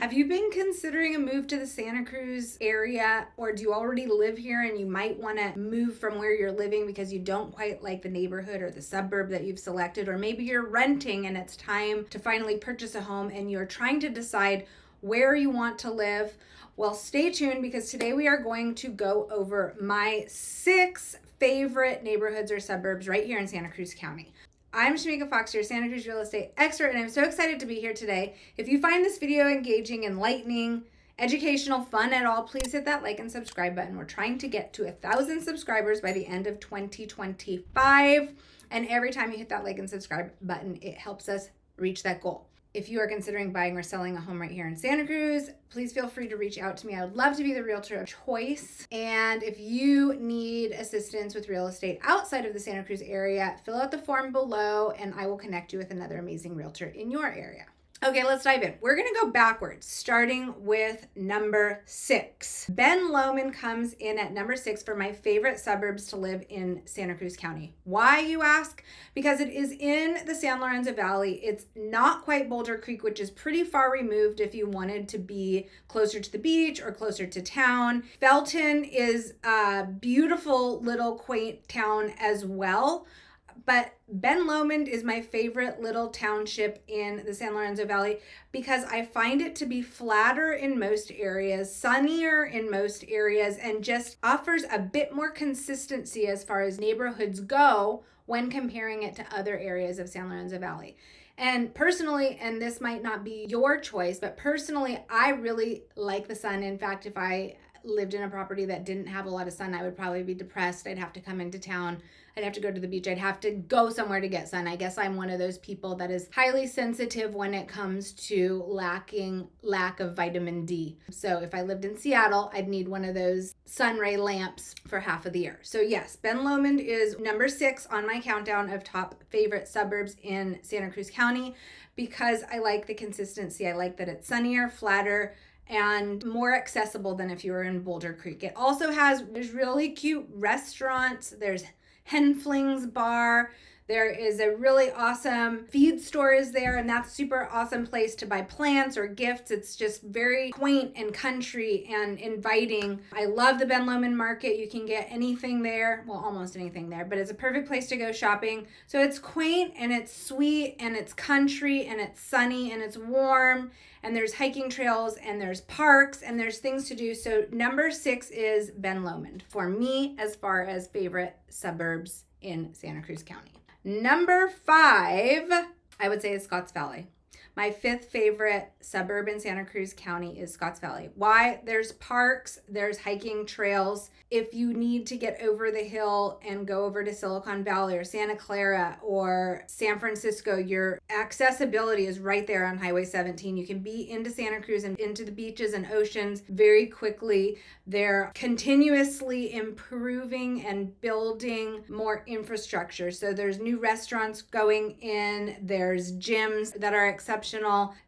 Have you been considering a move to the Santa Cruz area, or do you already live here and you might want to move from where you're living because you don't quite like the neighborhood or the suburb that you've selected, or maybe you're renting and it's time to finally purchase a home and you're trying to decide where you want to live? Well, stay tuned because today we are going to go over my 6 favorite neighborhoods or suburbs right here in Santa Cruz County. I'm Shamika Fox, your Santa Cruz real estate expert, and I'm so excited to be here today. If you find this video engaging, enlightening, educational, fun at all, please hit that like and subscribe button. We're trying to get to 1,000 subscribers by the end of 2025. And every time you hit that like and subscribe button, it helps us reach that goal. If you are considering buying or selling a home right here in Santa Cruz, please feel free to reach out to me. I would love to be the realtor of choice. And if you need assistance with real estate outside of the Santa Cruz area, fill out the form below and I will connect you with another amazing realtor in your area. Okay, let's dive in. We're gonna go backwards, starting with number 6. Ben Lomond comes in at number 6 for my favorite suburbs to live in Santa Cruz County. Why, you ask? Because it is in the San Lorenzo Valley. It's not quite Boulder Creek, which is pretty far removed if you wanted to be closer to the beach or closer to town. Felton is a beautiful little quaint town as well. But Ben Lomond is my favorite little township in the San Lorenzo Valley because I find it to be flatter in most areas, sunnier in most areas, and just offers a bit more consistency as far as neighborhoods go when comparing it to other areas of San Lorenzo Valley. And personally, and this might not be your choice, but personally, I really like the sun. In fact, if I lived in a property that didn't have a lot of sun, I would probably be depressed. I'd have to come into town. I'd have to go to the beach. I'd have to go somewhere to get sun. I guess I'm one of those people that is highly sensitive when it comes to lack of vitamin D. So if I lived in Seattle, I'd need one of those sun ray lamps for half of the year. So yes, Ben Lomond is number 6 on my countdown of top favorite suburbs in Santa Cruz County because I like the consistency. I like that it's sunnier, flatter, and more accessible than if you were in Boulder Creek. It also there's really cute restaurants. There's Henfling's Bar. There is a really awesome feed store is there, and that's a super awesome place to buy plants or gifts. It's just very quaint and country and inviting. I love the Ben Lomond Market. You can get anything there, well, almost anything there, but it's a perfect place to go shopping. So it's quaint and it's sweet and it's country and it's sunny and it's warm and there's hiking trails and there's parks and there's things to do. So number 6 is Ben Lomond for me as far as favorite suburbs in Santa Cruz County. Number 5, I would say, is Scotts Valley. My 5th favorite suburb in Santa Cruz County is Scotts Valley. Why? There's parks, there's hiking trails. If you need to get over the hill and go over to Silicon Valley or Santa Clara or San Francisco, your accessibility is right there on Highway 17. You can be into Santa Cruz and into the beaches and oceans very quickly. They're continuously improving and building more infrastructure. So there's new restaurants going in, there's gyms that are exceptional.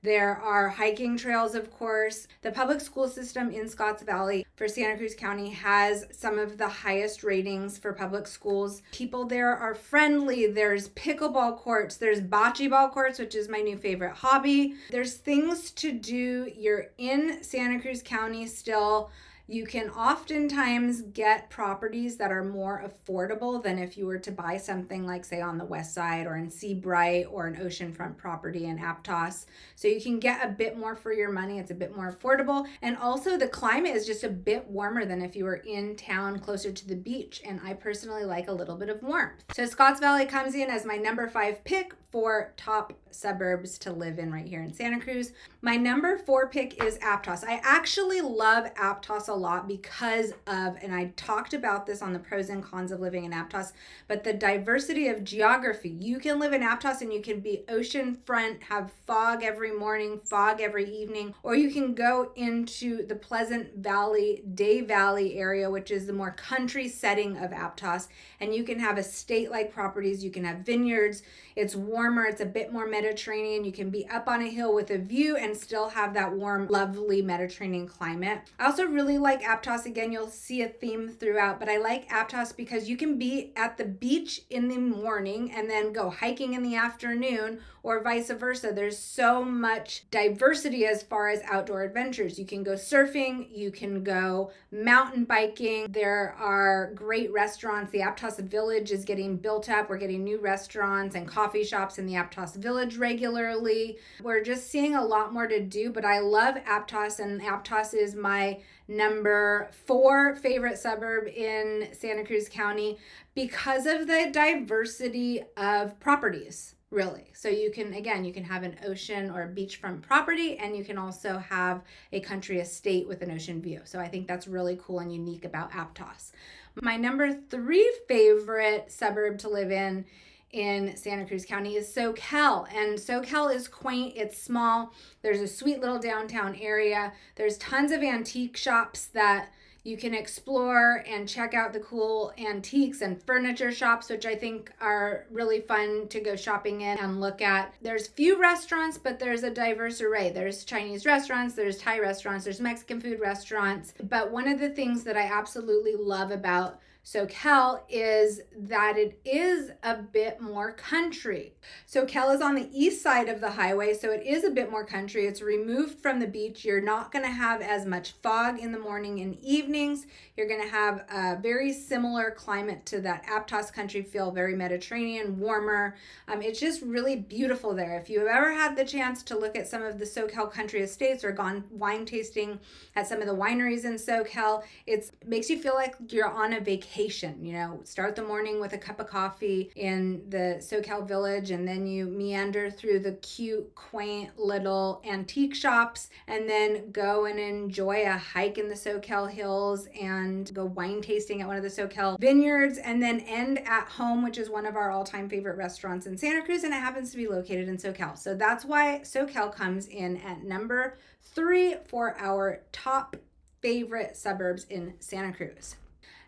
There are hiking trails, of course. The public school system in Scotts Valley for Santa Cruz County has some of the highest ratings for public schools. People there are friendly. There's pickleball courts. There's bocce ball courts, which is my new favorite hobby. There's things to do. You're in Santa Cruz County still. You can oftentimes get properties that are more affordable than if you were to buy something like, say, on the west side or in Seabright or an oceanfront property in Aptos. So you can get a bit more for your money. It's a bit more affordable. And also the climate is just a bit warmer than if you were in town closer to the beach. And I personally like a little bit of warmth. So Scotts Valley comes in as my number 5 pick for top suburbs to live in right here in Santa Cruz. My number 4 pick is Aptos. I actually love Aptos a lot because of, and I talked about this on the pros and cons of living in Aptos, but the diversity of geography. You can live in Aptos and you can be oceanfront, have fog every morning, fog every evening, or you can go into the Pleasant Valley, Day Valley area, which is the more country setting of Aptos, and you can have estate-like properties, you can have vineyards. It's warmer, it's a bit more Mediterranean. You can be up on a hill with a view and still have that warm, lovely Mediterranean climate. I also really like Aptos. Again, you'll see a theme throughout, but I like Aptos because you can be at the beach in the morning and then go hiking in the afternoon, or vice versa. There's so much diversity as far as outdoor adventures. You can go surfing, you can go mountain biking. There are great restaurants. The Aptos Village is getting built up. We're getting new restaurants and coffee shops in the Aptos Village regularly. We're just seeing a lot more to do, but I love Aptos, and Aptos is my number 4 favorite suburb in Santa Cruz County because of the diversity of properties, really. So you can have an ocean or beachfront property, and you can also have a country estate with an ocean view. So I think that's really cool and unique about Aptos. My number 3 favorite suburb to live in Santa Cruz County is Soquel. And Soquel is quaint, it's small. There's a sweet little downtown area. There's tons of antique shops that you can explore and check out the cool antiques, and furniture shops, which I think are really fun to go shopping in and look at. There's few restaurants, but there's a diverse array. There's Chinese restaurants, there's Thai restaurants, there's Mexican food restaurants. But one of the things that I absolutely love about Soquel is that it is a bit more country. Soquel is on the east side of the highway, so it is a bit more country. It's removed from the beach. You're not going to have as much fog in the morning and evenings. You're going to have a very similar climate to that Aptos country feel, very Mediterranean, warmer. It's just really beautiful there. If you've ever had the chance to look at some of the Soquel country estates or gone wine tasting at some of the wineries in Soquel, it makes you feel like you're on a vacation. Start the morning with a cup of coffee in the Soquel Village, and then you meander through the cute, quaint little antique shops, and then go and enjoy a hike in the Soquel Hills and go wine tasting at one of the Soquel vineyards, and then end at home, which is one of our all-time favorite restaurants in Santa Cruz, and it happens to be located in Soquel. So that's why Soquel comes in at number 3 for our top favorite suburbs in Santa Cruz.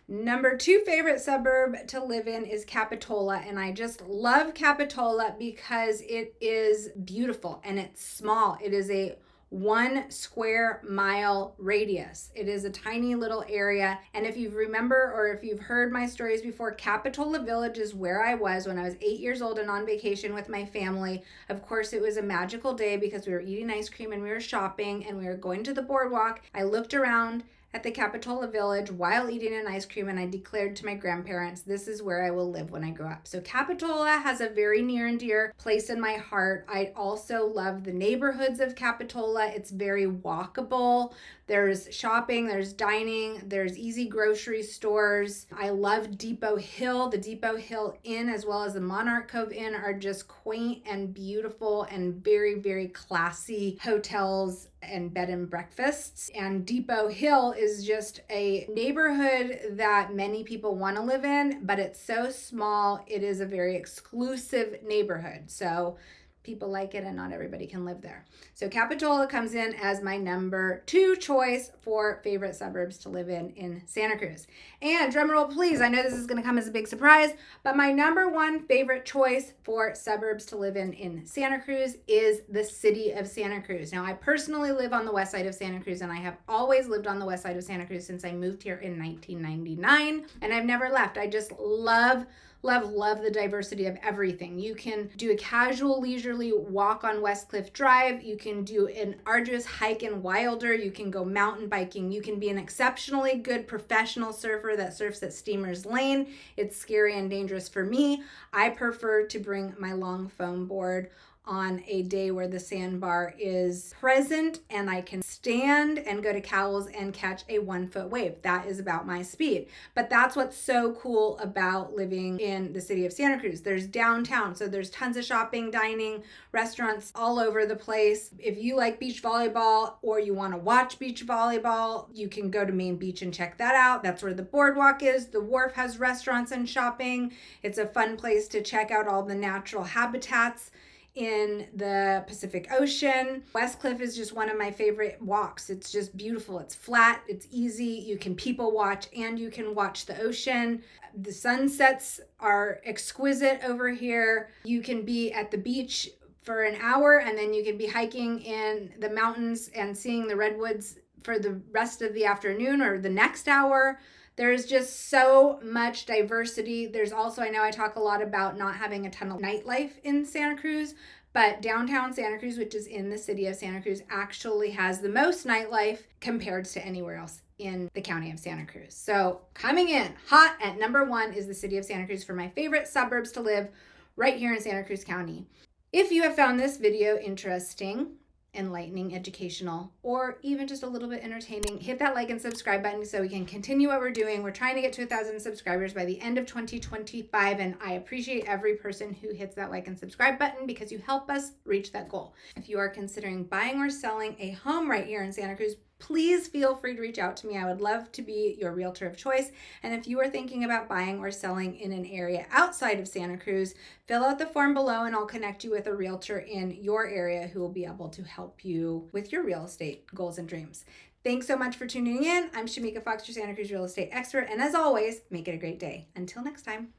Number 2 favorite suburb to live in is Capitola, and I just love Capitola because it is beautiful and it's small. It is a 1 square mile radius. It is a tiny little area, and if you remember or if you've heard my stories before, Capitola Village is where I was when I was 8 years old and on vacation with my family. Of course, it was a magical day because we were eating ice cream and we were shopping and we were going to the boardwalk. I looked around at the Capitola Village while eating an ice cream, and I declared to my grandparents, this is where I will live when I grow up. So Capitola has a very near and dear place in my heart. I also love the neighborhoods of Capitola. It's very walkable. There's shopping, there's dining, there's easy grocery stores. I love Depot Hill. The Depot Hill Inn as well as the Monarch Cove Inn are just quaint and beautiful and very, very classy hotels and bed and breakfasts. And Depot Hill is just a neighborhood that many people want to live in, but it's so small. It is a very exclusive neighborhood. So people like it and not everybody can live there. So Capitola comes in as my number 2 choice for favorite suburbs to live in Santa Cruz. And drumroll please, I know this is going to come as a big surprise, but my number 1 favorite choice for suburbs to live in Santa Cruz is the city of Santa Cruz. Now, I personally live on the west side of Santa Cruz, and I have always lived on the west side of Santa Cruz since I moved here in 1999, and I've never left. I just love the diversity of everything. You can do a casual leisurely walk on West Cliff Drive. You can do an arduous hike in Wilder. You can go mountain biking. You can be an exceptionally good professional surfer that surfs at Steamer's Lane. It's scary and dangerous for me. I prefer to bring my long foam board on a day where the sandbar is present and I can stand and go to Cowell's and catch a 1-foot wave. That is about my speed. But that's what's so cool about living in the city of Santa Cruz. There's downtown, so there's tons of shopping, dining, restaurants all over the place. If you like beach volleyball or you want to watch beach volleyball, you can go to Main Beach and check that out. That's where the boardwalk is. The wharf has restaurants and shopping. It's a fun place to check out all the natural habitats in the Pacific Ocean. West Cliff is just one of my favorite walks. It's just beautiful. It's flat, it's easy. You can people watch and you can watch the ocean. The sunsets are exquisite over here. You can be at the beach for an hour and then you can be hiking in the mountains and seeing the redwoods for the rest of the afternoon or the next hour. There's just so much diversity. There's also, I know I talk a lot about not having a ton of nightlife in Santa Cruz, but downtown Santa Cruz, which is in the city of Santa Cruz, actually has the most nightlife compared to anywhere else in the county of Santa Cruz. So coming in hot at number 1 is the city of Santa Cruz for my favorite suburbs to live right here in Santa Cruz County. If you have found this video interesting, enlightening, educational, or even just a little bit entertaining, hit that like and subscribe button so we can continue what we're doing. We're trying to get to 1,000 subscribers by the end of 2025, and I appreciate every person who hits that like and subscribe button because you help us reach that goal. If you are considering buying or selling a home right here in Santa Cruz, please feel free to reach out to me. I would love to be your realtor of choice. And if you are thinking about buying or selling in an area outside of Santa Cruz, fill out the form below and I'll connect you with a realtor in your area who will be able to help you with your real estate goals and dreams. Thanks so much for tuning in. I'm Shamika Fox, your Santa Cruz real estate expert. And as always, make it a great day. Until next time.